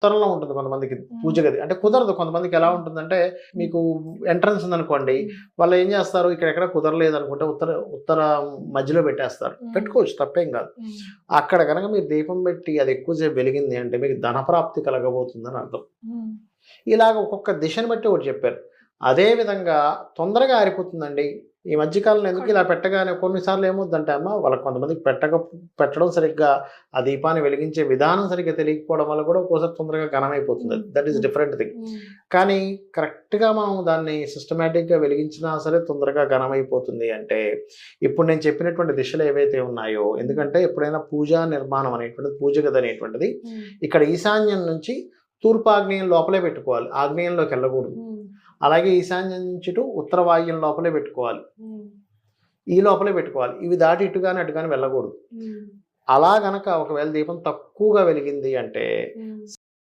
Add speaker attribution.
Speaker 1: ఉత్తరంలో ఉంటుంది కొంతమందికి పూజ గది. అంటే కుదరదు. కొంతమందికి ఎలా ఉంటుందంటే మీకు ఎంట్రన్స్ ఉందనుకోండి, వాళ్ళు ఏం చేస్తారు ఇక్కడెక్కడ కుదరలేదు అనుకుంటే ఉత్తర మధ్యలో పెట్టేస్తారు. పెట్టుకోవచ్చు, తప్పేం కాదు. అక్కడ కనుక మీరు దీపం పెట్టి అది ఎక్కువసేపు వెలిగింది అంటే మీకు ధనప్రాప్తి కలగబోతుందని అర్థం. ఇలాగ ఒక్కొక్క దిశను బట్టి ఒకటి చెప్పారు. అదే విధంగా తొందరగా ఆరిపోతుందండి. ఈ మధ్యకాలంలో ఎందుకు ఇలా పెట్టగానే కొన్నిసార్లు ఏమవుద్దంటే అమ్మ వాళ్ళకి కొంతమందికి పెట్టడం సరిగ్గా ఆ దీపాన్ని వెలిగించే విధానం సరిగ్గా తెలియకపోవడం వల్ల కూడా ఒక్కోసారి తొందరగా ఘనమైపోతుంది. That is different thing. కానీ కరెక్ట్గా మనం దాన్ని సిస్టమేటిక్గా వెలిగించినా సరే తొందరగా ఘనమైపోతుంది అంటే ఇప్పుడు నేను చెప్పినటువంటి దిశలు ఏవైతే ఉన్నాయో, ఎందుకంటే ఎప్పుడైనా పూజా నిర్మాణం అనేటువంటిది, పూజ గది అనేటువంటిది ఇక్కడ ఈశాన్యం నుంచి తూర్పు ఆగ్నేయం లోపలే పెట్టుకోవాలి, ఆగ్నేయంలోకి వెళ్ళకూడదు. అలాగే ఈశాన్యం నుంచి ఉత్తర వాయువ్యం లోపలే పెట్టుకోవాలి, ఈ లోపలే పెట్టుకోవాలి. ఇవి దాటి ఇటు కానీ అటు కానీ వెళ్ళకూడదు. అలా గనక ఒకవేళ దీపం తక్కువగా వెలిగింది అంటే